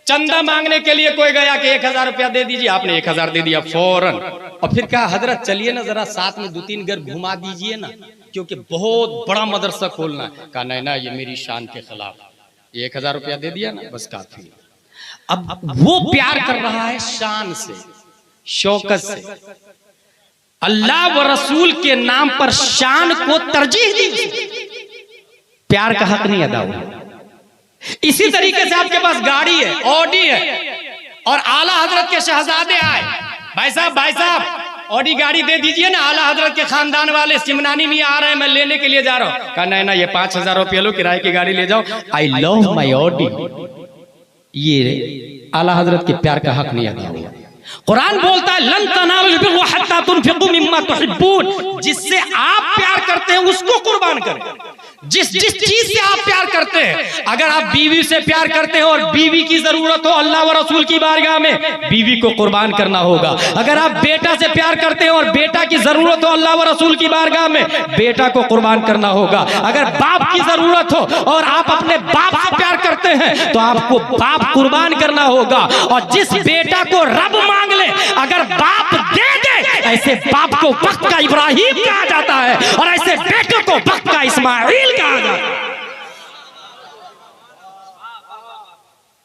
चंदा मांगने के लिए कोई गया कि 1000 रुपया दे दीजिए, आपने 1000 दे दिया फौरन, और फिर कहा हजरत चलिए ना जरा साथ में 2-3 घर घुमा दीजिए ना, क्योंकि बहुत बड़ा मदरसा खोलना है। कहा नहीं ना, ये मेरी शान के खिलाफ, 1000 रुपया दे दिया ना बस काफी। अब वो प्यार कर रहा है शान से, शौकत से, अल्लाह व रसूल के नाम पर शान को तरजीह दी, प्यार का हक नहीं अदा हुआ। इसी तरीके से आपके पास गाड़ी है, ऑडी है, और आला हजरत के शहजादे आए, भाई साहब ऑडी गाड़ी दे दीजिए ना, आला हजरत के खानदान वाले सिमनानी में आ रहे हैं, मैं लेने के लिए जा रहा हूं। कहा नहीं ना, ये 5000 रुपये लो, किराए की गाड़ी ले जाओ, आई लव माई ऑडी। ये आला हजरत के प्यार का हक नहीं अदा हुआ। कुरान बोलता है लन तनालुल बिर्रा हत्ता तुनफिकू मिम्मा तुहिब्बून, जिससे आप प्यार करते हैं उसको कुर्बान करें। जिस चीज से आप प्यार करते हैं, अगर आप बीवी से प्यार करते हैं और बीवी की जरूरत हो अल्लाह व रसूल की बारगाह में, बीवी को कुर्बान करना होगा। अगर आप बेटा से प्यार करते हैं और बेटा की जरूरत हो अल्लाह व रसूल की बारगाह में, बेटा को कुर्बान करना होगा। अगर बाप की जरूरत हो और आप अपने बाप से प्यार करते हैं तो आपको बाप कुर्बान करना होगा। और जिस बेटा को रब मांग ले, अगर बाप दे दे, ऐसे बाप को वक्त का इब्राहिम कहा जाता है और ऐसे बेटे को वक्त का इस्माइल कहा जाता है।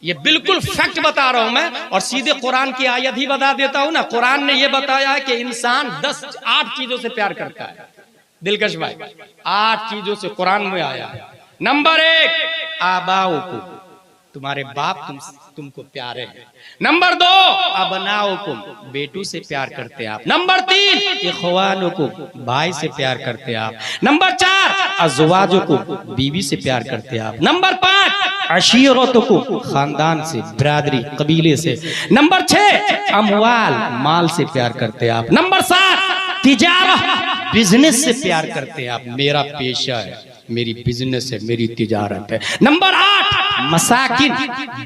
ये बिल्कुल फैक्ट बता रहा हूं मैं, और सीधे कुरान की आयत ही बता देता हूं ना। कुरान ने यह बताया है कि इंसान 8 चीजों से प्यार करता है। दिलकश भाई, 8 चीजों से कुरान में आया है। नंबर 1 आबाउकुम, तुम्हारे बाप तुमको प्यारे हैं। नंबर 2 अबनाउकुम, बेटू से प्यार करते आप। नंबर 3 इखवानुकुम, भाई से प्यार करते आप। नंबर 4 अज़वाजुकुम, बीवी से प्यार करते आप। नंबर 5 अशीरतुकुम, खानदान से, बिरादरी, कबीले से। नंबर 6 अमवाल, माल से प्यार करते आप। नंबर 7 तिजारा, बिजनेस से प्यार करते आप, मेरा पेशा है, मेरी बिजनेस है, मेरी तिजारत है। नंबर 8 मसाकिन,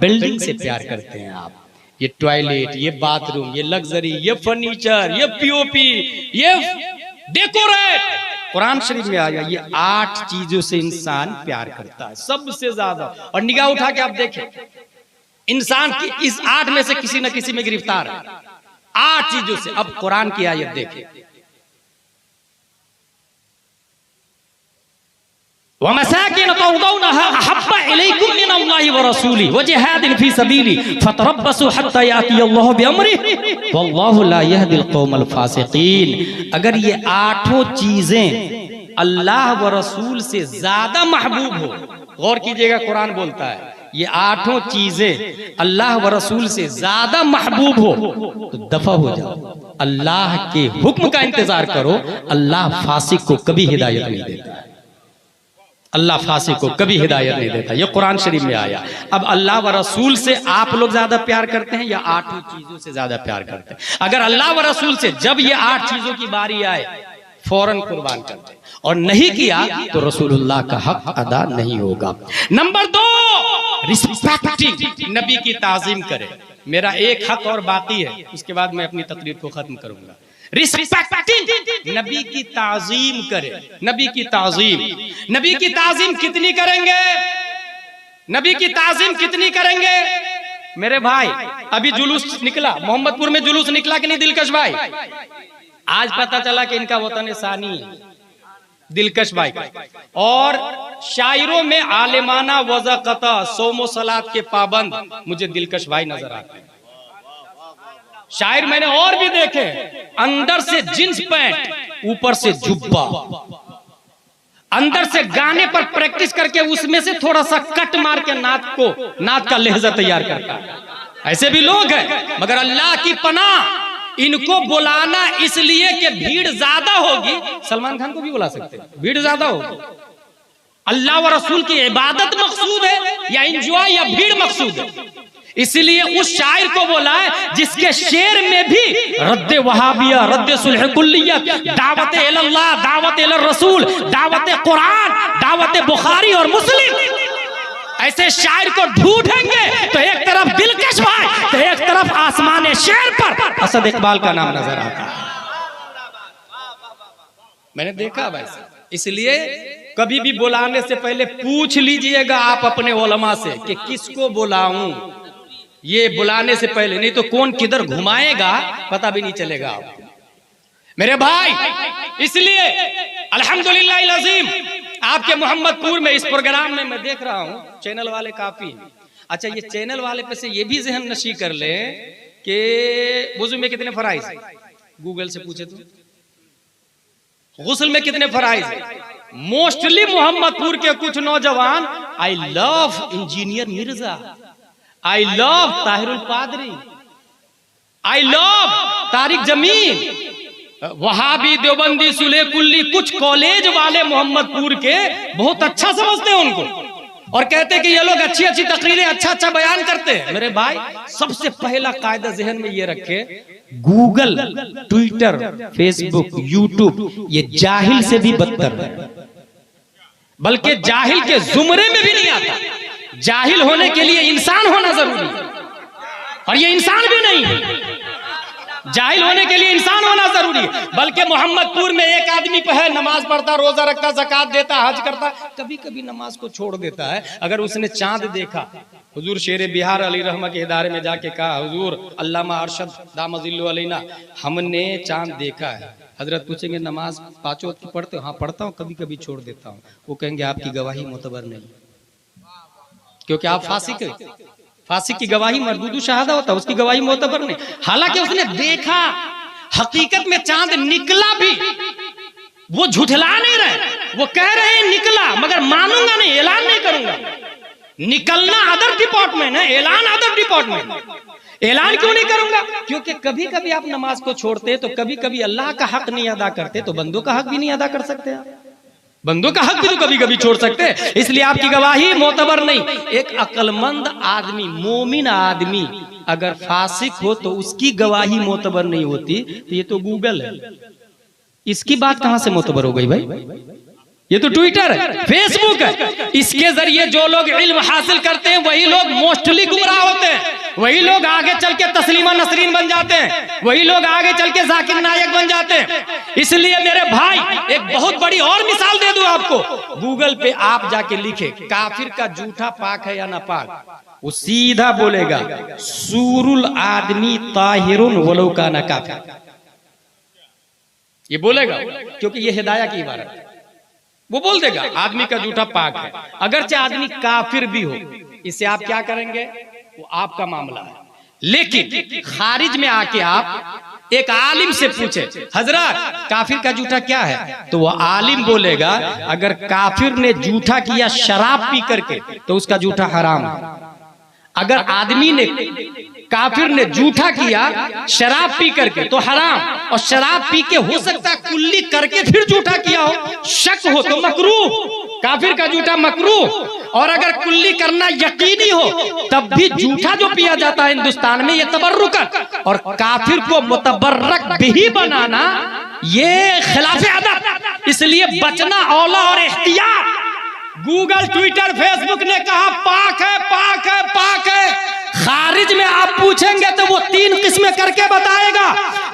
बिल्डिंग से प्यार करते हैं आप, ये टॉयलेट, ये बाथरूम, ये लग्जरी, ये फर्नीचर, ये पीओपी, ये डेकोरेट। कुरान शरीफ में आया ये 8 चीजों से इंसान प्यार करता है सबसे ज्यादा। और निगाह उठा के आप देखें, इंसान की इस 8 में से किसी न किसी में गिरफ्तार है, 8 चीजों से। अब कुरान की आयत देखें, वमसाकिन तौदौनहा अहब्बा इलैकुम मिनल्लाहि व रसूलिही व जिहादिन फी सबीलिही फतरब्बसू हत्ता यातियल्लाहु बिअम्रिही वल्लाहु ला यहदिल कौमल फासिकीन। अगर ये 8 चीजें अल्लाह व रसूल से ज्यादा महबूब हो, गौर कीजिएगा कुरान बोलता है ये 8 चीजें अल्लाह व रसूल से ज्यादा महबूब हो तो दफा हो जाओ, अल्लाह के हुक्म का इंतजार करो। अल्लाह फासिक को कभी हिदायत नहीं देता, अल्लाह फासिक को कभी हिदायत नहीं देता। ये कुरान शरीफ में आया। अब अल्लाह व रसूल से आप लोग ज्यादा प्यार करते हैं या 8 चीजों से ज्यादा प्यार करते हैं? अगर अल्लाह व रसूल से जब ये 8 चीजों की बारी आए फौरन कुर्बान करते हैं, और नहीं किया तो रसूलुल्लाह का हक अदा नहीं होगा। नंबर 2 रिस्पेक्टिंग, नबी की ताजीम करे। मेरा एक हक और बाकी है, उसके बाद मैं अपनी तकरीर को खत्म करूंगा। रिस्पेक्टिंग, नबी की ताजीम करे। नबी की ताजीम, नबी की ताजीम कितनी करेंगे? नबी की ताजीम कितनी करेंगे मेरे भाई? अभी जुलूस निकला, मोहम्मदपुर में जुलूस निकला कि नहीं दिलकश भाई? आज पता चला कि इनका वतन सानी दिलकश भाई। और शायरों में आलिमाना वज़क़ता, सोमो सलात के पाबंद मुझे दिलकश भाई नजर आते हैं। शायर मैंने और भी देखे, अंदर से जींस पैंट, ऊपर से जुब्बा, अंदर से गाने पर प्रैक्टिस करके उसमें से थोड़ा सा कट मार के नात का लहजा तैयार करता है। ऐसे भी लोग हैं, मगर अल्लाह की पनाह इनको बुलाना इसलिए कि भीड़ ज्यादा होगी। सलमान खान को भी बुला सकते हैं, भीड़ ज्यादा होगी। अल्लाह व रसूल की इबादत मकसूद है या इंजॉय या भीड़ मकसूद है? इसलिए उस शायर को बोला है जिसके शेर में भी रद्द वहाबिया, रद्द सुलह कुल्लियत, दावत इल्लाह, दावत इलर रसूल, दावत कुरान, दावत बुखारी और मुस्लिम, ऐसे शायर को ढूंढेंगे तो एक तरफ दिलकश भाई तो एक तरफ आसमान शेर पर असद इकबाल का नाम नजर आता है। मैंने देखा भाई साहब। इसलिए कभी भी बुलाने से पहले पूछ लीजिएगा आप अपने उलमा से कि किसको बुलाऊं। ये बुलाने से पहले, नहीं तो कौन किधर घुमाएगा पता भी नहीं चलेगा आपको मेरे भाई। इसलिए अल्हम्दुलिल्लाह अज़ीम आपके मोहम्मदपुर में इस प्रोग्राम में मैं देख रहा हूं चैनल वाले काफी। अच्छा, ये चैनल वाले पे से ये भी ज़हन नशी कर ले कि वुज़ू में कितने फराइज, गूगल से पूछे तो गुस्ल में कितने फराइज। मोस्टली मोहम्मदपुर के कुछ नौजवान I love engineer Mirza, I love Tahirul पादरी, आई लव तारिक जमीन, वहाबी देवबंदी सुले कुल्ली, कुछ कॉलेज वाले मोहम्मदपुर के बहुत अच्छा समझते हैं उनको और कहते हैं कि ये लोग अच्छी अच्छी तकरीरें अच्छा अच्छा बयान करते हैं। मेरे भाई सबसे पहला कायदा जहन में ये रखे, गूगल, ट्विटर, फेसबुक, यूट्यूब ये जाहिल से भी बदतर है, बल्कि जाहिल के जुमरे में भी नहीं आता। जाहिल होने के लिए इंसान होना जरूरी है और ये इंसान भी नहीं है। जाहिल होने के लिए इंसान होना जरूरी है। बल्कि मोहम्मदपुर में एक आदमी पे है, नमाज पढ़ता, रोजा रखता, ज़कात देता, हज करता, कभी कभी नमाज को छोड़ देता है। अगर उसने चांद देखा, हुजूर शेर बिहार अली रहमा के इदारे में जाके कहा, हुजूर अल्लामा अरशद दामजिल्लु अलैना, हमने चांद देखा है। हजरत पूछेंगे नमाज पांचों वक्त की पढ़ते हो? हाँ पढ़ता हूँ, कभी कभी छोड़ देता हूँ। वो कहेंगे आपकी गवाही मोतबर नहीं, क्योंकि आप फासिक है। फासिक की गवाही मरदूदु शहादा होता है, उसकी गवाही मोतबर नहीं। हालांकि उसने देखा, हकीकत में चांद निकला भी, वो झुठला नहीं रहे, वो कह रहे हैं निकला, मगर मानूंगा नहीं, ऐलान नहीं करूंगा। निकलना अदर डिपार्टमेंट है, ऐलान अदर डिपार्टमेंट। ऐलान क्यों नहीं करूंगा? क्योंकि कभी कभी आप नमाज को छोड़ते तो कभी कभी अल्लाह का हक नहीं अदा करते, तो बंदों का हक भी नहीं अदा कर सकते आप। बंदों का हक भी तो कभी कभी छोड़ सकते हैं, इसलिए आपकी गवाही मोतबर नहीं। एक अक्लमंद आदमी, मोमिन आदमी अगर फासिक हो तो उसकी गवाही मोतबर नहीं होती। तो ये तो गूगल है, इसकी बात कहां से मोतबर हो गई भाई? ये तो ट्विटर है, फेसबुक है। इसके जरिए जो लोग इल्म हासिल करते हैं वही लोग मोस्टली गुमराह होते हैं, वही लोग आगे चल के तस्लीमा नसरीन बन जाते हैं, वही लोग आगे चल के जाकिर नायक बन जाते हैं। इसलिए मेरे भाई एक बहुत बड़ी और मिसाल दे दूं आपको। गूगल पे आप जाके लिखे काफिर का जूठा पाक है या नापाक, वो सीधा बोलेगा सूरुल आदमी ताहिरुन वलो काना काफिर, ये बोलेगा, क्योंकि ये हिदाया की इबारत है। वो बोल देगा आदमी का जूठा पाक है, अगरचे आदमी काफिर भी हो। इससे आप क्या करेंगे वो आपका मामला है। लेकिन खारिज में आके आप एक आलिम से पूछे, हजरत काफिर का जूठा क्या है, तो वो आलिम बोलेगा अगर काफिर ने जूठा किया शराब पी करके तो उसका जूठा हराम है। अगर आदमी ने, काफिर ने जूठा किया शराब पी करके तो हराम, और शराब पी के हो सकता है कुल्ली करके फिर जूठा किया हो, शक हो तो मकरूह, काफिर का जूठा मकरूह। और अगर कुल्ली करना यकीनी हो तब भी जूठा जो पिया जाता है हिंदुस्तान में ये तबर्रुकत, और काफिर को मुतबर्रक भी बनाना ये खिलाफे अदब। इसलिए बचना औला और एहतियात। गूगल, ट्विटर, फेसबुक ने कहा पाक है, पाक है, पाक है। खारिज में आप पूछेंगे तो वो 3 किस्में करके बताएगा।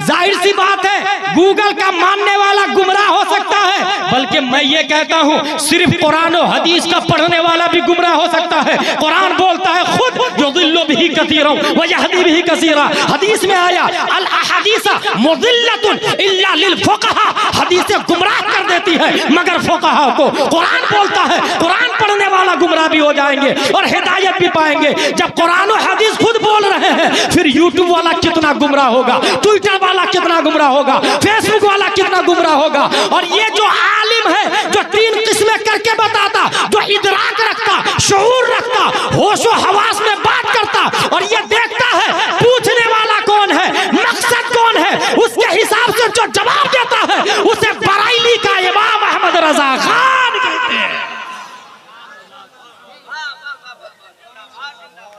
जाहिर सी बात है गूगल का मानने वाला गुमराह हो सकता है, बल्कि मैं ये कहता हूँ सिर्फ कुरान और हदीस का पढ़ने वाला भी गुमराह हो सकता है। कुरान बोलता है खुद युदिल्लु बिही कसीरन व यहदी बिही कसीरा। हदीस में आया अल अहदीस मुदिल्लतुन इल्ला लिल फुक़हा, हदीसें गुमराह कर देती है मगर फुक़हा को। कुरान बोलता है कुरान पढ़ने वाला गुमराह भी हो जाएंगे और हिदायत भी पाएंगे। जब कुरान और हदीस खुद बोल रहे हैं फिर यूट्यूब वाला कितना गुमराह होगा, ट्विटर वाला कितना गुमराह होगा, फेसबुक वाला कितना गुमराह होगा। और ये जो आलिम है जो 3 किस्में करके बताता, जो इदराक रखता, शऊर रखता, होशो हवास में बात करता, और ये देखता है पूछने वाला कौन है, मकसद कौन है, उसके हिसाब से जो जवाब देता है उसे बरेली का इमाम अहमद रजा खान कहते हैं।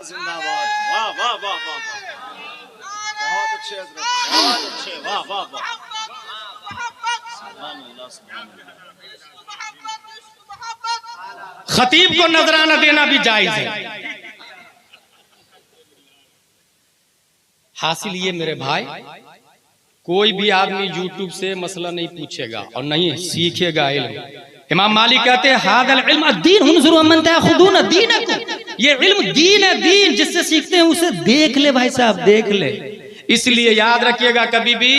जिंदाबाद, वाह वाह वाह वाह, बहुत अच्छे हज़रत, बहुत अच्छे, वाह वाह वाह, सुभान अल्लाह, सुभान अल्लाह। खतीब को नजराना देना भी जायज है। हासिल ये मेरे भाई, कोई भी आदमी यूट्यूब से मसला नहीं पूछेगा और नहीं सीखेगा इल्म। इमाम मालिक कहते हैं हादल इल्म अद्दीन उन्जुरु अमन तअखुदून दीनकुम, ये इल्म दीन है, दीन जिससे सीखते हैं उसे देख ले भाई साहब, देख ले। इसलिए याद रखिएगा कभी भी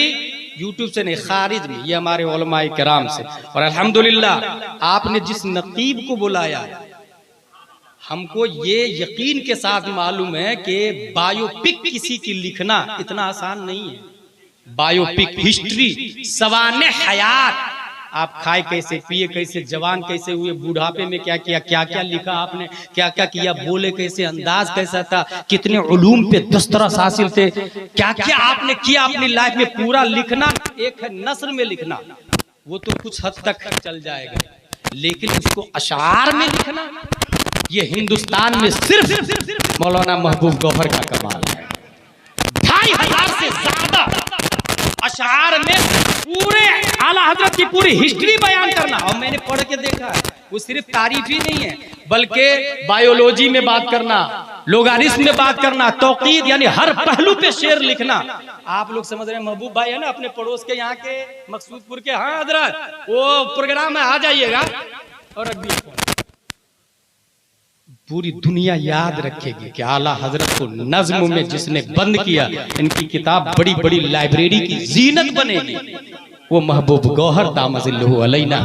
यूट्यूब से नहीं, खारिज में, ये हमारे उलमाए किराम से। और अल्हम्दुलिल्लाह आपने जिस नकीब को बुलाया, हमको ये यकीन के साथ मालूम है कि बायोपिक किसी की लिखना इतना आसान नहीं है। बायोपिक, हिस्ट्री, सवाने हयात, आप खाए कैसे, पिए कैसे, जवान कैसे हुए, बुढ़ापे में क्या किया, क्या क्या लिखा आपने, क्या क्या किया, बोले कैसे, अंदाज कैसा था, कितने उलूम पे दस्तरस हासिल थे, क्या क्या आपने किया अपनी लाइफ में, पूरा लिखना। एक है नस्र में लिखना, वो तो कुछ हद तक चल जाएगा, लेकिन उसको अशार में लिखना, ये हिंदुस्तान में सिर्फ मौलाना महबूब गौहर का कमाल है। 2500 से ज्यादा अशार में पूरे आला हजरत की पूरी हिस्ट्री बयान करना। और मैंने पढ़ के देखा है, वो सिर्फ तारीफ ही नहीं है, बल्कि बायोलॉजी में बात करना, लोगारिस्म में बात करना, तौकीद यानी हर पहलू पे शेर लिखना। आप लोग समझ रहे हैं, महबूब भाई है ना अपने पड़ोस के यहाँ के मकसूदपुर के, हाँ हजरत वो प्रोग्राम में आ जाइएगा। और अभी पूरी दुनिया याद रखेगी कि आला हजरत को नज्म में जिसने बंद किया, इनकी किताब बड़ी बड़ी लाइब्रेरी की जीनत बनेगी, वो महबूब गौहर दामजिल्लुहु अलैना।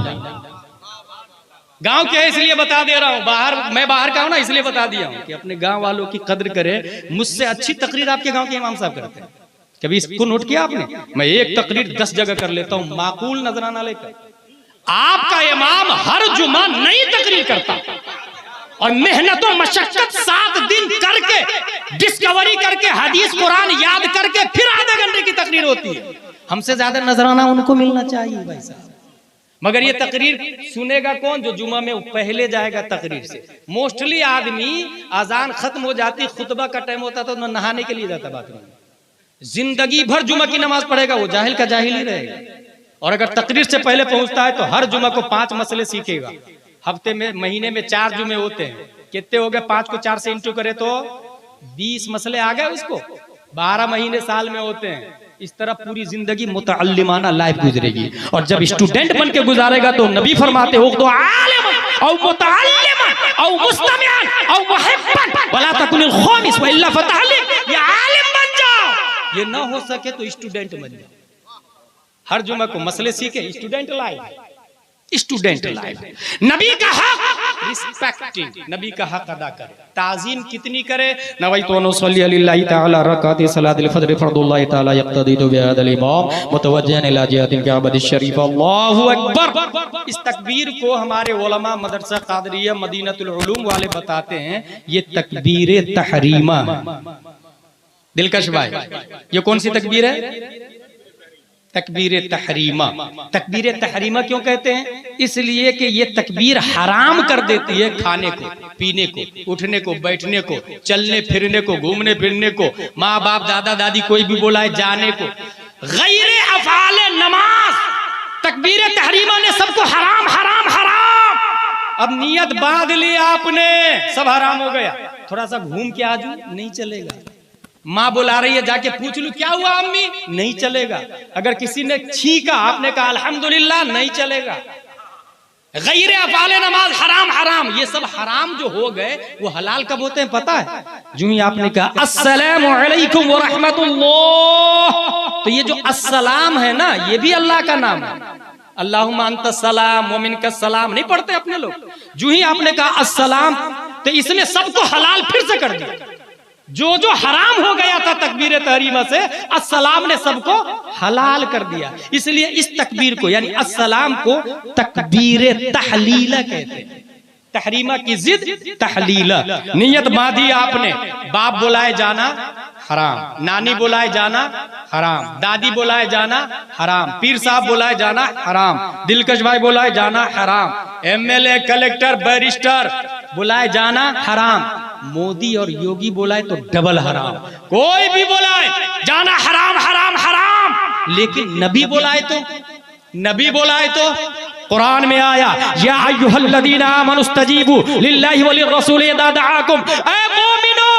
गांव के इसलिए बता दे रहा हूं, बाहर मैं बाहर का हूं ना, इसलिए बता दिया हूं कि अपने गांव वालों की कद्र करे। मुझसे अच्छी तकरीर आपके गांव के इमाम साहब करते हैं। कभी इसको नोट किया आपने? मैं एक तकरीर 10 जगह कर लेता हूं, माकूल नजराना लेकर। आपका इमाम हर जुमा नई तकरीर करता और मेहनत और मशक्कत 7 दिन करके, डिस्कवरी करके, हदीस कुरान याद करके फिर आधे घंटे की तकरीर होती है। हमसे ज्यादा नजराना उनको मिलना चाहिए भाई साहब। मगर ये तकरीर सुनेगा कौन? जो जुमा में पहले जाएगा तकरीर से। मोस्टली आदमी अजान खत्म हो जाती, खुतबा का टाइम होता तो नहाने के लिए जाता बाथरूम में, जिंदगी भर जुमा की नमाज पढ़ेगा, वो जाहिल का जाहिल ही रहेगा। और अगर तकरीर से पहले पहुंचता है तो हर जुमा को 5 मसले सीखेगा। हफ्ते में, महीने में 4 जुमे होते हैं, कितने हो गए? 5 को 4 से इंटू करे तो 20 मसले आ गए उसको। 12 महीने साल में होते हैं। इस तरह पूरी जिंदगी मुतअल्लिमाना लाइफ गुजरेगी। और जब स्टूडेंट बन के गुजारेगा तो नबी फरमाते हो तो आलिमन औ मुतअल्लिमन औ मुस्तमिअन औ मुहिब्बन वला तकुनिल खामिस व इल्ला फतहलिक, ये आलिम बन जाओ। ये ना हो सके तो स्टूडेंट बन जाओ। हर जुमा को मसले सीखे, स्टूडेंट लाइफ, स्टूडेंट लाइफ। नबी का हक रिस्पेक्टिंग, नबी का हक अदा करे, ताजीम कितनी करे। नवैतु अन उसल्ली लिल्लाहि तआला रकात सलातिल फज्र फर्दुल्लाहि तआला यक्तदी बिहादल इमाम मुतवज्जिहन इला जिहातिल काबा शरीफ, अल्लाहु अकबर। इस तकबीर को हमारे उलमा मदरसा कादरिया मदीनतुल उलूम वाले बताते हैं ये तकबीर तहरीमा। दिलकश भाई, ये कौन सी तकबीर है? तकबीर तहरीमा। तकबीर तहरीमा क्यों कहते हैं? इसलिए कि ये तकबीर हराम कर देती है खाने को, पीने को, उठने को, बैठने को, चलने फिरने को, घूमने फिरने को, माँ बाप दादा दादी कोई भी बोला है जाने को, गैर अफ़ाले नमाज। तकबीर तहरीमा ने सबको हराम हराम हराम। अब नियत बांध ली आपने, सब हराम हो गया। थोड़ा सा घूम के आजू, नहीं चलेगा। माँ बुला रही है, जाके पूछ लूं क्या हुआ अम्मी, नहीं चलेगा। अगर किसी ने छींका, आपने कहा अल्हम्दुलिल्लाह, नहीं चलेगा। गैर अफ़ाले नमाज हराम हराम। ये सब हराम जो हो गए वो हलाल कब होते हैं पता है? जो ही आपने कहा अस्सलामु अलैकुम व रहमतुल्लाह, तो ये जो अस्सलाम है ना, ये भी अल्लाह का नाम है। अल्लाहुम्मा अंतस सलाम व मिनकस सलाम नहीं पढ़ते अपने लोग। जो ही आपने कहा अस्सलाम, तो इसने सबको हलाल फिर से कर दिया। जो जो हराम हो गया था तकबीर तहरीमा से, अस्सलाम ने सबको हलाल कर दिया। इसलिए इस तकबीर को यानी अस्सलाम को तकबीर तहलीला कहते हैं। तहरीमा की जिद तहलीला। नियत बांधी आपने, बाप बुलाए जाना हराम, नानी बुलाए जाना हराम, दादी बुलाए जाना हराम, पीर साहब बुलाए जाना हराम, दिलकश भाई बुलाए जाना हराम, एमएलए कलेक्टर बैरिस्टर बुलाए जाना हराम, मोदी और योगी बुलाए तो डबल हराम। कोई भी बुलाए जाना हराम हराम हराम। लेकिन नबी बुलाए तो, नबी बुलाए तो कुरान में आया या अय्युहल्लज़ीना आमनुस्तजीबू लिल्लाहि व लिर्रसूल इज़ा दआकुम, ऐ मोमिनो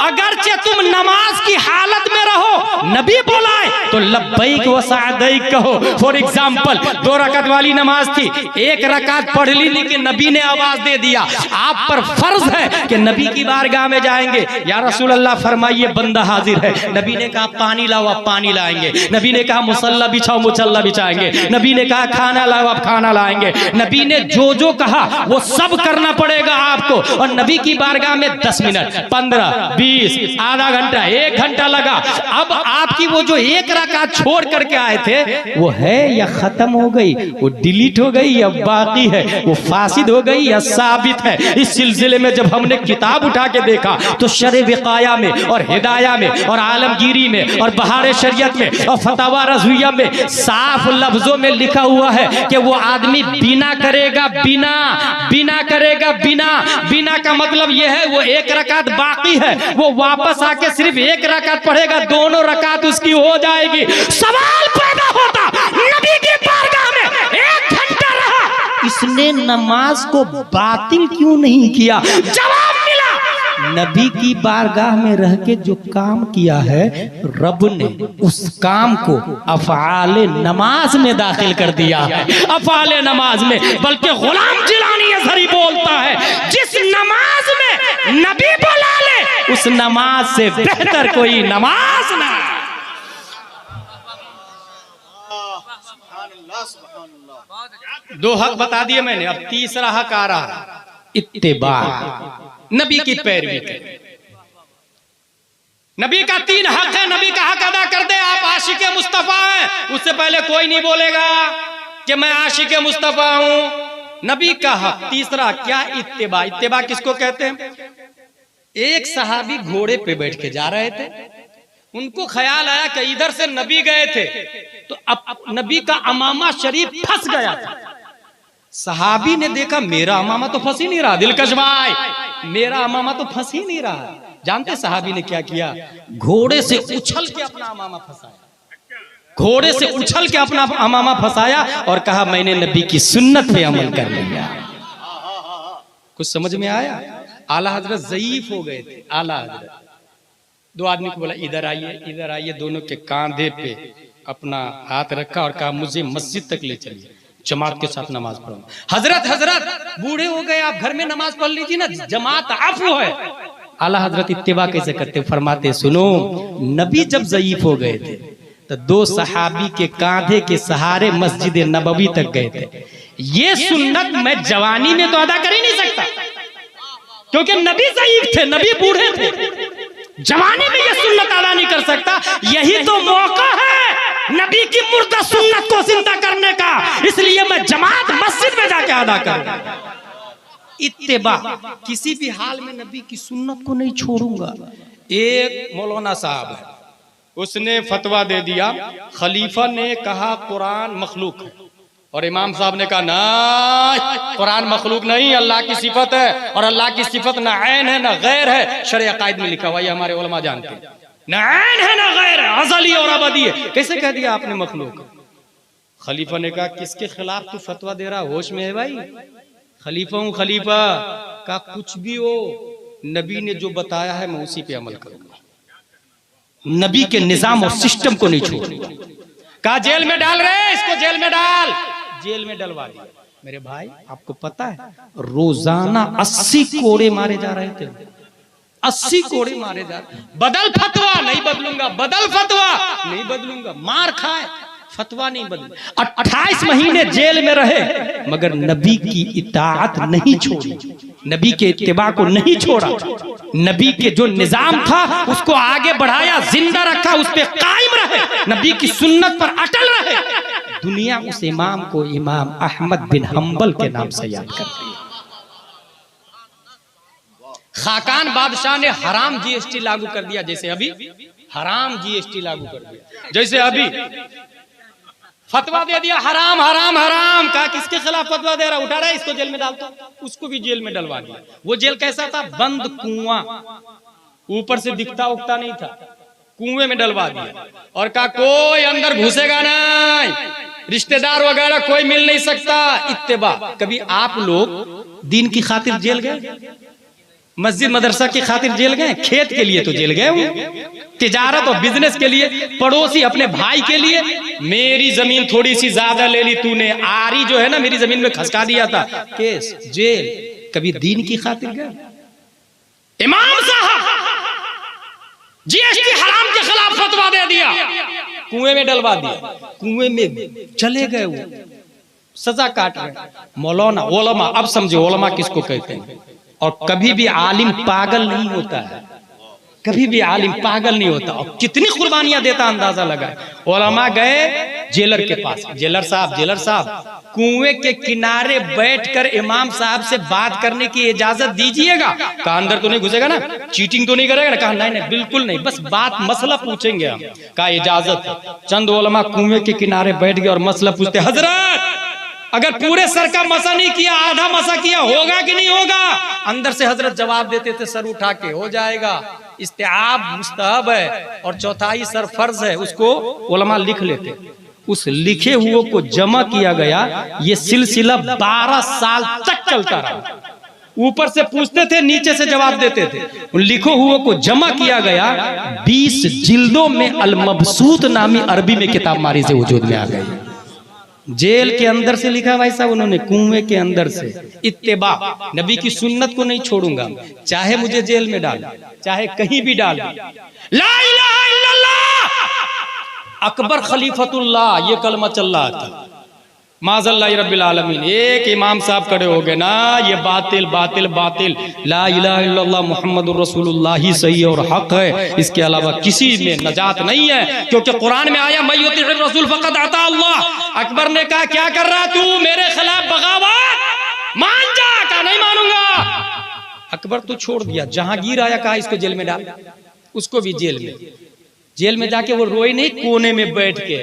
अगरचे तुम नमाज की हालत में रहो, नबी बुलाए तो लब्बैक व सअदैक कहो। फॉर एग्जाम्पल 2 रकात वाली नमाज थी, 1 रकात पढ़ ली लेकिन नबी ने आवाज दे दिया, आप पर फर्ज है कि नबी की बारगाह में जाएंगे, या रसूल अल्लाह फरमाइए बंदा हाजिर है। नबी ने कहा पानी लाओ, आप पानी लाएंगे। नबी ने कहा मुसल्ला बिछाओ, मुसल्ला बिछाएंगे। नबी ने कहा खाना लाओ, आप खाना लाएंगे। नबी ने जो जो कहा वो सब करना पड़ेगा आपको। और नबी की बारगाह में 10 मिनट, 15, 20, आधा घंटा, 1 घंटा लगा। अब आपकी वो जो 1 रकात छोड़ करके आए थे वो है या खत्म हो गई, वो डिलीट हो गई या बाकी है, वो फासिद हो गई या साबित है। इस सिलसिले में जब हमने किताब उठा के देखा तो शरे विकाया में और हिदाया में और आलमगीरी में और बहारे शरीयत में और फतावा रज़विया में साफ लफ्जों में लिखा हुआ है कि वो आदमी बिना करेगा, बिना करेगा, बिना का मतलब यह है वो 1 रकात बाकी है, वो वापस आके सिर्फ 1 रकात पढ़ेगा, दोनों रकात उसकी हो जाएगी। सवाल पैदा होता नबी की बारगाह में 1 घंटा रहा, इसने नमाज को बातिल क्यों नहीं किया? जवाब मिला, नबी की बारगाह में रह के जो काम किया है रब ने उस काम को अफ़आले नमाज में दाखिल कर दिया है। अफ़आले नमाज में, बल्कि गुलाम जिलानी अज़हरी बोलता है जिस नमाज में नबी बुला ले उस नमाज से बेहतर कोई नमाज ना। सुभान 2 हक बता दिए मैंने, अब तीसरा हक आ रहा, इत्तिबा, नबी की पैरवी करें। नबी का 3 हक है, नबी का हक अदा कर दे। आप आशिक मुस्तफा हैं, उससे पहले कोई नहीं बोलेगा कि मैं आशिक मुस्तफा हूं। नबी का हक तीसरा क्या? इत्तिबा। इत्तिबा किसको कहते हैं? एक सहाबी घोड़े पे बैठ के जा रहे थे, उनको ख्याल आया कि इधर से नबी गए थे तो अब नबी का अमामा शरीफ फंस गया था। सहाबी ने देखा मेरा अमामा तो फंस ही नहीं रहा, दिलकश भाई मेरा अमामा तो फंस ही नहीं रहा। जानते सहाबी ने क्या किया? घोड़े से उछल के अपना अमामा फंसाया, घोड़े से उछल के अपना अमामा फंसाया और कहा मैंने नबी की सुन्नत पे अमल कर लिया। कुछ समझ में आया? आला हजरत ज़ईफ हो गए थे। आला हजरत 2 आदमी को बोला इधर आइए, इधर आइए। दोनों के कांधे पे अपना हाथ रखा और कहा मुझे मस्जिद तक ले चलिए, जमात के साथ नमाज पढ़ूंगा। हजरत बूढ़े हो गए, आप घर में नमाज पढ़ लीजिए ना, जमात अफ़्व है। आला हजरत इत्तिबा कैसे करते? फरमाते सुनो, नबी जब ज़ईफ हो गए थे तो 2 सहाबी के कांधे के सहारे मस्जिद नबवी तक गए थे। ये सुन्नत मैं जवानी में तो अदा कर ही नहीं सकता क्योंकि नबी ज़ईफ थे, नबी बूढ़े थे, जवानी में ये सुन्नत अदा नहीं कर सकता। यही तो मौका है नबी की मुर्दा सुन्नत को जिंदा करने का, इसलिए मैं जमात मस्जिद में जाके अदा करूंगा। इत्तिबा, किसी भी हाल में नबी की सुन्नत को नहीं छोड़ूंगा। एक मौलाना साहब है, उसने फतवा दे दिया, खलीफा ने कहा कुरान मखलूक है और इमाम साहब ने कहा ना, कुरान मखलूक नहीं, अल्लाह की सिफत है और अल्लाह की सिफत ना ऐन है ना गैर है। शरअ अकायद में लिखा हुआ, ये हमारे उलमा जानते हैं, ना ऐन है ना गैर है, अज़ली और अबदी है। कैसे कह दिया आपने मखलूक? खलीफा ने कहा किसके खिलाफ तू फतवा दे रहा, होश में है भाई? खलीफा हूं, खलीफा का कुछ भी हो, नबी ने जो बताया है मैं उसी पे अमल करूंगा, नबी के निजाम और सिस्टम को नहीं छोड़ूंगा। कहा जेल में डाल रहे, इसको जेल में डाल, जेल में डलवा दिया। मेरे भाई आपको पता है रोजाना 80 कोड़े मारे जा रहे थे, 80 कोड़े मारे जा रहे। बदल फतवा, नहीं बदलूंगा, बदल फतवा, नहीं बदलूंगा, मार खाए, फतवा नहीं बदल। 28 महीने जेल में रहे मगर नबी की इताअत नहीं छोड़ी, नबी के इत्तिबा को नहीं छोड़ा, नबी के जो निजाम था उसको आगे बढ़ाया, जिंदा रखा, उस पे कायम रहे, नबी की सुन्नत पर अटल रहे। दुनिया उस इमाम को इमाम अहमद बिन हम्बल के नाम से याद करती है। खाकान बादशाह ने हराम जीएसटी लागू कर दिया, जैसे अभी हराम जीएसटी लागू कर दिया, जैसे अभी फतवा दे दिया हराम हराम हराम। कहा किसके खिलाफ फतवा दे रहा, उठा रहा है, इसको जेल में डालता, उसको भी जेल में डलवा दिया। वो जेल कैसा था? बंद कुआं, ऊपर से दिखता उगता नहीं था, कुएं में डलवा दिया और कहा कोई अंदर घुसेगा नहीं, रिश्तेदार वगैरह कोई मिल नहीं सकता। इत्तिबा। कभी आप लोग दीन की खातिर जेल गए? मस्जिद मदरसा की खातिर जेल गए, खेत के लिए तो जेल गए वो, तिजारत और बिजनेस के लिए, पड़ोसी अपने भाई के लिए। मेरी जमीन थोड़ी सी ज्यादा ले ली तूने, आरी जो है ना मेरी जमीन में खसका दिया था, केस जेल। कभी दीन की खातिर गए? इमाम साहब जीएसटी हराम के खिलाफ फतवा दे दिया, कुएं में डलवा दिया, कुएं में चले गए वो, सजा काट रहे। मौलाना ओलमा, अब समझे ओलमा किसको कहते हैं। और कभी भी आलिम पागल नहीं होता है, कभी भी आलिम पागल नहीं होता। और कितनी कुर्बानियां देता अंदाजा लगा। ओलमा गए जेलर के पास, जेलर साहब कुएं के किनारे बैठकर इमाम साहब से बात करने की इजाजत दीजिएगा। कहा अंदर तो नहीं घुसेगा ना, चीटिंग तो नहीं करेगा ना? कहा नहीं बिल्कुल नहीं, बस बात मसला पूछेंगे हम। कहा इजाजत है। चंद ओलमा कुएं के किनारे बैठ गए और मसला पूछते, हजरत अगर पूरे सर का मसा नहीं किया, आधा मसा किया, होगा कि नहीं होगा? अंदर से हजरत जवाब देते थे सर उठा के, हो जाएगा, इस्तेआब मुस्तहब है और चौथाई सर फर्ज है। उसको उलमा लिख लेते। उस लिखे हुए को जमा किया गया। ये सिलसिला 12 साल तक चलता रहा। ऊपर से पूछते थे, नीचे से जवाब देते थे। लिखो हुए को जमा किया गया। 20 जिल्दों में अल मबसूत नामी अरबी में किताब मारी से वजूद में आ गई। जेल के अंदर से लिखा भाई साहब उन्होंने, कुएं के अंदर से। इत्तेबा, नबी की सुन्नत को नहीं छोड़ूंगा, चाहे मुझे जेल में डाल, चाहे कहीं भी डाल। ला इलाहा इल्लल्लाह अकबर खलीफतुल्लाह, ये कलमा चल रहा था। माज़ल्लाहि रब्बिल आलमीन। एक इमाम साहब खड़े हो गए ना, ये बातिल बातिल बातिल, ला इलाहा इल्लल्लाह मुहम्मदुर रसूलुल्लाह ही सही और हक है, इसके अलावा किसी में नजात नहीं है, क्योंकि कुरान में आया मैं युतिइर रसूल फक़द अता अल्लाह। अकबर ने कहा क्या कर रहा तू, मेरे खिलाफ बगावत, मान जा। कहा नहीं मानूंगा। अकबर तो छोड़ दिया। जहांगीर आया, कहा इसको जेल में डाल, उसको भी जेल में जाके वो रोए नहीं कोने में बैठ के,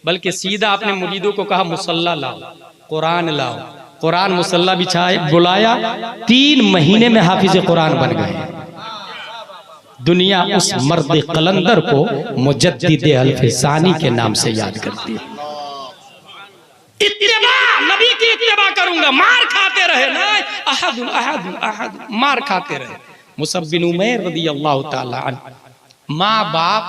बल्कि सीधा अपने मुरीदों को कहा मुसल्ला लाओ, कुरान लाओ। कुरान मुसल्ला बिछाए, बुलाया। 3 महीने में हाफिज कुरान बन गए। दुनिया उस मर्द कलंदर को मुजद्दिद अल-फ़सानी के नाम से याद करती है। इत्तिबा, नबी की इत्तिबा करूंगा। मार खाते रहे ना, अहद अहद अहद, मार खाते रहे। मुसअब बिन उमैर रज़ियल्लाहु ताला अन्हु, माँ बाप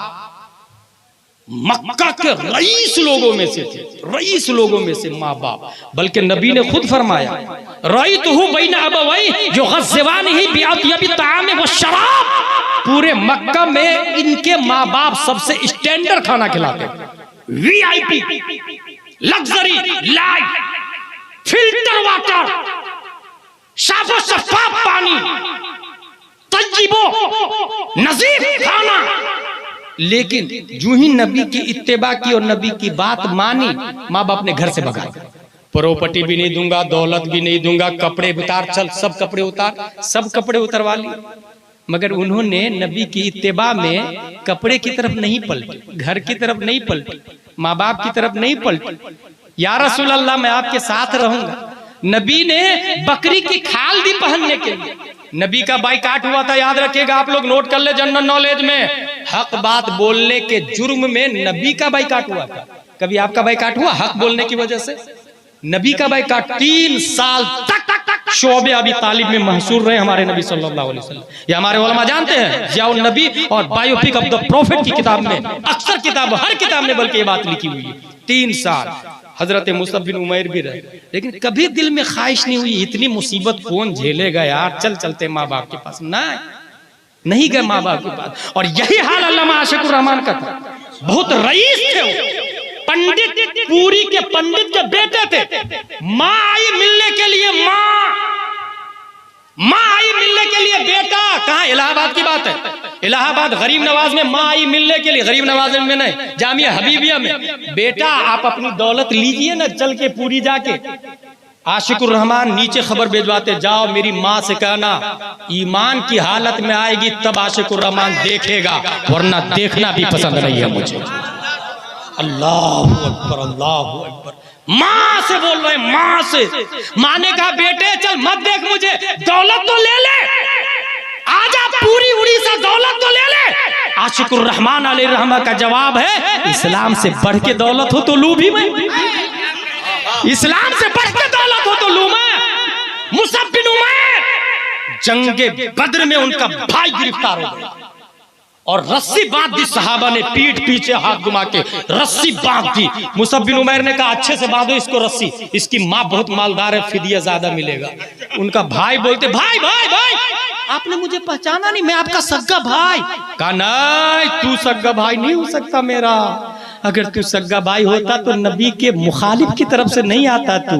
मक्का के रईस लोगों में से थे, रईस लोगों में से माँ बाप। बल्कि नबी ने खुद फरमाया, रअयतुहु बैना अबवैहि युग़ज़्ज़िवानिही बिअत्यबि ताआम व शराब। पूरे मक्का में इनके माँ बाप सबसे स्टैंडर्ड खाना खिलाते, VIP, luxury life, filter water, साफो शफ़ाफ पानी, तज्जिबो नज़ीफ खाना। लेकिन जो ही नबी की इत्तेबा की और नबी की बात मानी, माँ बाप ने घर से भगाया। प्रॉपर्टी भी नहीं दूंगा, दौलत भी नहीं दूंगा, कपड़े उतार, चल सब कपड़े उतार, सब कपड़े उतरवा लिए। मगर उन्होंने नबी की इत्तेबा में कपड़े की तरफ नहीं पलटी, घर की तरफ नहीं पलटी, माँ बाप की तरफ नहीं पलटी। या रसूल अल्लाह मैं आपके साथ रहूंगा। नबी ने बकरी की खाल दी पहनने के लिए। नबी का बाइकाट हुआ था, याद रखिएगा आप लोग, नोट कर ले जनरल नॉलेज में। हक बात बोलने के जुर्म में नबी का बाइकाट हुआ था। कभी आपका बाइकाट हुआ हक बोलने की वजह से? नबी का बाइकाट 3 साल तक शोबे अबी तालिब में महसूर रहे हमारे नबी सल्लल्लाहु अलैहि वसल्लम। ये हमारे उलमा जानते हैं। ज़ियाउन नबी और बायोपिक ऑफ द प्रॉफिट की किताब में, अक्सर किताब, हर किताब में बल्कि ये बात लिखी हुई है। 3 साल हजरत मुसअब बिन उमैर भी रहे, लेकिन कभी दिल में ख्वाहिश नहीं हुई इतनी मुसीबत कौन झेलेगा यार, चल चलते माँ बाप के पास। नहीं गए माँ बाप के पास। और यही हाल अल्लामा आशिकुर रहमान का था। बहुत रईस थे वो, पंडित, पूरी के पंडित के बेटे थे। माँ आई मिलने के लिए, माँ आई मिलने के लिए, बेटा कहाँ? इलाहाबाद की बात है, इलाहाबाद गरीब नवाज में माँ आई मिलने के लिए, गरीब नवाज में नहीं, जामिया हबीबिया में। बेटा आप अपनी दौलत लीजिए ना, चल के पूरी जाके। आशिकुर रहमान नीचे खबर भेजवाते, जाओ मेरी माँ से कहना ईमान की हालत में आएगी तब आशिकुर रहमान देखेगा, वरना देखना भी पसंद नहीं है मुझे। अल्लाहु अकबर, अल्लाहु अकबर। माँ से बोल रहे, माँ से। माँ ने कहा बेटे चल मत देख मुझे, दौलत तो ले ले, आजा पूरी उड़ीसा दौलत तो ले ले। आशिकुर रहमान अलैहि रहमा का जवाब है, इस्लाम से बढ़ के दौलत हो तो लूं भी मैं, इस्लाम से बढ़ के दौलत हो तो लूं मैं। मुसअब बिन उमैर जंगे बद्र में उनका भाई गिरफ्तार हो गया और रस्सी बांध दी। सहाबा ने पीठ पीछे हाथ घुमा के रस्सी बांध दी। मुसअब बिन उमैर ने कहा अच्छे से बांधो इसको रस्सी, इसकी माँ बहुत मालदार है, फिदिया ज्यादा मिलेगा। उनका भाई बोलते भाई भाई भाई आपने मुझे पहचाना नहीं, मैं आपका सगा भाई। कहा नहीं तू सगा भाई नहीं हो सकता मेरा, अगर तू सगा भाई होता तो नबी के मुखालिफ की तरफ से नहीं आता, तू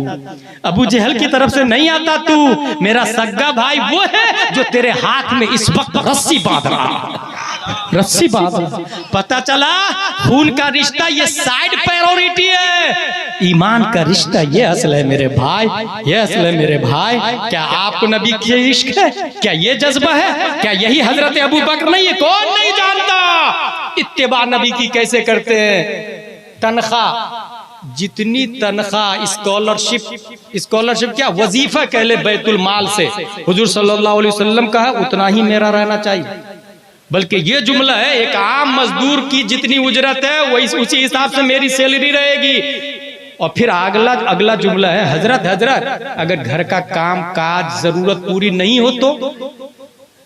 अबू जहल की तरफ से नहीं आता, तू मेरा सगा भाई वो है जो तेरे हाथ में इस वक्त रस्सी बांध रहा, रस्सी बांध। पता चला खून का रिश्ता ये साइड प्रायोरिटी है, ईमान का रिश्ता ये असल है मेरे भाई, ये असल है मेरे भाई। क्या आपको नबी की इश्क है? क्या ये जज्बा है? क्या यही हजरत अबू बकर नहीं है? कौन नहीं जानता इत्तिबा नबी की कैसे करते हैं। तनख्वाह, जितनी तनख्वाह स्कॉलरशिप क्या वजीफा कह ले बैतुल माल से हुजूर सल्लल्लाहु अलैहि वसल्लम का है, उतना ही मेरा रहना चाहिए। बल्कि ये जुमला है एक आम मजदूर की जितनी उजरत है वही उसी हिसाब से मेरी सैलरी रहेगी। और फिर अगला जुमला है हजरत अगर घर का काम काज जरूरत पूरी नहीं हो तो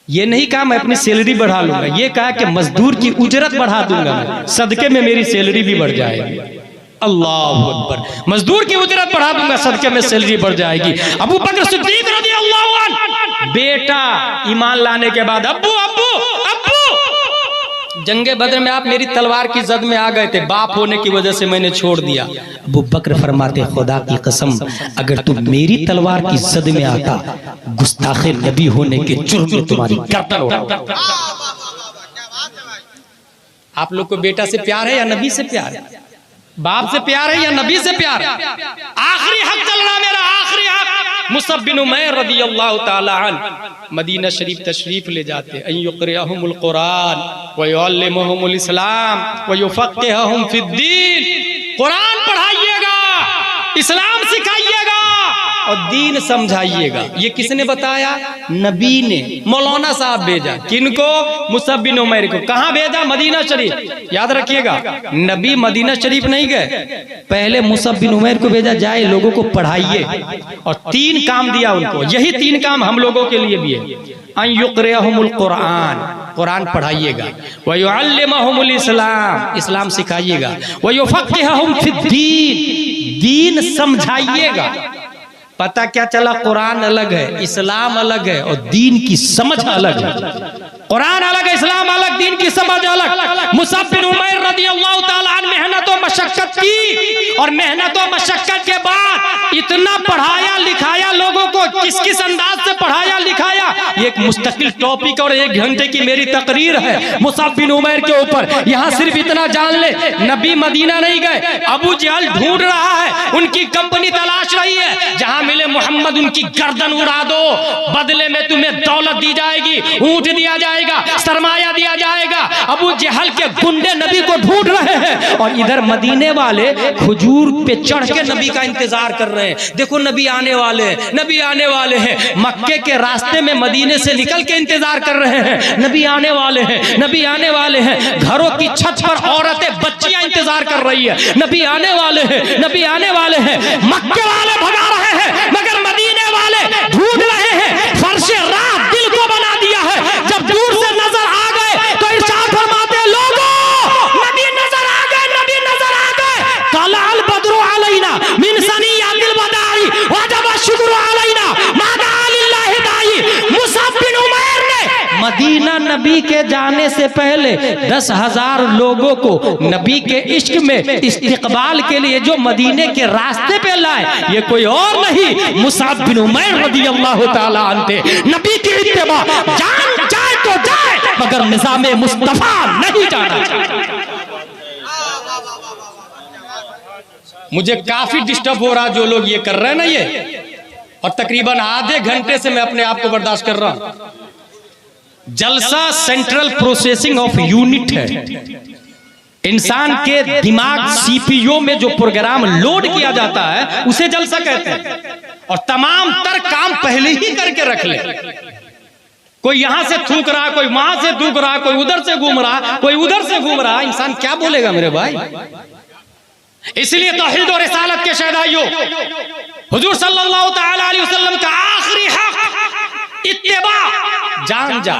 ये नहीं कहा मैं अपनी सैलरी बढ़ा लूंगा, ये कहा कि मजदूर की उजरत बढ़ा दूंगा, मैं सदके में मेरी सैलरी भी बढ़ जाएगी। अल्लाह अकबर, मजदूर की उजरत बढ़ा दूंगा, सदके में सैलरी बढ़ जाएगी। अबू बकर सिद्दीक रज़ियल्लाहु अन्हु बेटा ईमान लाने के बाद अब्बू अब्बू अब्बू जंगे बदर में आप मेरी तलवार की जद में आ गए थे, बाप होने की वजह से मैंने छोड़ दिया। अबू बकर फरमाते खुदा की कसम अगर तू मेरी तलवार की जद में आता गुस्ताखे नबी होने के जुर्म में तुम्हारी गर्दन उड़ा। आप लोग को बेटा से प्यार है या नबी से प्यार है? बाप से प्यार है या नबी से प्यार? आखिरी हक चल रहा मेरा, आखिरी हक। मुसअब बिन उमैर रज़ियल्लाहु ताला अन्हु मदीना शरीफ तशरीफ ले जाते, अय्युक़रिअहुमुल कुरान व युअल्लिमुहुमुल इस्लाम व युफ़क़्क़िहुहुम फिद्दीन। कुरान पढ़ाइएगा, इस्लाम सिखाइएगा और दीन समझाइएगा। ये किसने बताया? नबी ने। मौलाना साहब भेजा, किनको? मुसअब बिन उमैर को। कहाँ भेजा? मदीना शरीफ। याद रखिएगा नबी मदीना शरीफ नहीं गए, पहले मुसअब बिन उमैर को भेजा, जाए लोगों को पढ़ाइए। और 3 काम दिया उनको, यही 3 काम हम लोगों के लिए भी है। अय्युक़रिअहुमुल कुरान, कुरान पढ़ाइएगा, व युअल्लिमुहुमुल इस्लाम, इस्लाम सिखाइएगा, व युफ़क़्क़िहुहुम फिद्दीन, दीन समझाइएगा। पता क्या चला? कुरान अलग है, इस्लाम अलग है और दीन की समझ अलग है। कुरान अलग है, इस्लाम अलग, दीन की समझ अलग। मुसअब बिन उमैर रज़ियल्लाहु ताला अन्हु मेहनत और मशक्कत की और मेहनत और मशक्कत के बाद इतना पढ़ाया लिखाया लोगों को। किस किस अंदाज से पढ़ाया लिखाया ये एक मुस्तकिल टॉपिक और 1 घंटे की मेरी तकरीर है मुसअब बिन उमैर के ऊपर। यहाँ सिर्फ इतना जान ले, नबी मदीना नहीं गए, अबू जहल ढूंढ रहा है, उनकी कंपनी तलाश रही है, जहां मिले मोहम्मद उनकी गर्दन उड़ा दो, बदले में तुम्हें दौलत दी जाएगी, ऊंट दिया जाएगा, सरमाया दिया जाएगा। अबू जहल के गुंडे नबी को ढूंढ रहे हैं और इधर मदीने वाले खजूर पे चढ़ के नबी का इंतजार कर रहे हैं। देखो नबी आने वाले हैं, नबी आने वाले हैं। मक्के के रास्ते में मदीने से निकल के इंतजार कर रहे हैं, नबी आने वाले हैं, नबी आने वाले हैं। घरों की छत पर औरतें बच्चियां इंतजार कर रही है, नबी आने वाले हैं, नबी आने वाले हैं। मक्के वाले भगा रहे हैं मगर मदीने वाले ढूंढ रहे हैं। फर्शे रात दिल को बना दिया है। जब दूर से नजर आ गए तो इरशाद फरमाते लोगों नबी नजर आ गए, नबी नजर आ गए। तलाल बद्रु अलैना मिन सनियातिल बदाई वजब शुक्र अलैना मादा लिल्लाहि दाई। मुसअब बिन उमैर ने मदीना नबी के जाने से पहले 10,000 लोगों को नबी के इश्क में इस्तिकबाल के लिए जो मदीने के रास्ते पे लाए, ये कोई और नहीं मुसअब बिन उमैर रज़ियल्लाहु ताला अन्हु थे। नबी की इत्तिबा जान जाए तो जाए मगर निज़ामे मुस्तफा नहीं जाना चाहिए। मुझे काफी डिस्टर्ब हो रहा जो लोग ये कर रहे हैं ना ये, और तकरीबन आधे घंटे से मैं अपने आप को बर्दाश्त कर रहा हूं। जलसा सेंट्रल प्रोसेसिंग ऑफ यूनिट है, इंसान के दिमाग सीपीयू में जो प्रोग्राम लोड किया जाता है उसे जलसा कहते हैं। और तमाम तर काम पहले ही करके रख ले। कोई यहां से थूक रहा, कोई वहां से थूक रहा, कोई उधर से घूम रहा, कोई उधर से घूम रहा, इंसान क्या बोलेगा मेरे भाई? इसलिए तौहीद और रिसालत के शहदाइयों, हुजूर सल्लल्लाहु ताला अलैहि वसल्लम का आखिरी हक इत्तेबा जान जा,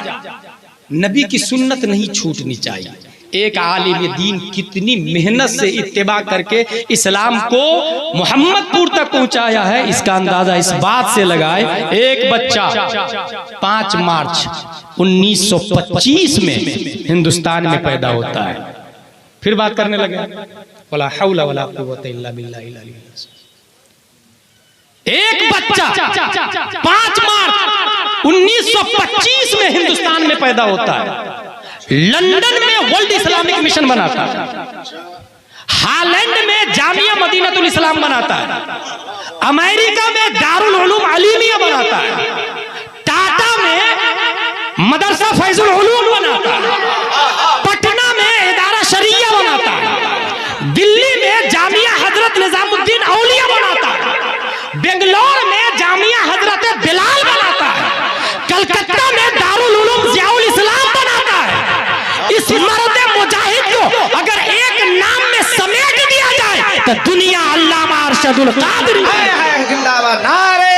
नबी की सुन्नत नहीं छूटनी चाहिए। एक आलिम दीन कितनी मेहनत से इत्तेबा करके इस्लाम को मोहम्मदपुर तक पहुंचाया है, इसका अंदाजा इस बात से लगाए। एक बच्चा 5 मार्च 1925 में हिंदुस्तान में पैदा होता है। फिर बात करने लगे, वला हौला वला कुव्वता इल्ला बिल्लाह। एक बच्चा 5 मार्च 1925 में हिंदुस्तान में पैदा होता है, लंदन में वर्ल्ड इस्लामिक मिशन बनाता है, हालैंड में जामिया मदीनतुल इस्लाम बनाता है, अमेरिका में दारुल उलूम अलीमिया बनाता है, टाटा में मदरसा फैजुल उलूम बनाता है, पटना में इदारा शरिया बनाता है, दिल्ली में जामिया हजरत निजामुद्दीन औलिया बनाता है, बेंगलोर में जामिया हजरत बिलाल बनाता है, कलकत्ता में दारुल उलूम ज़ियाउल इस्लाम बनाता है। इस मर्द मुजाहिद को अगर एक नाम में समेट दिया जाए तो दुनिया अल्लामा अरशदुल कादरी। जिंदाबाद, नारे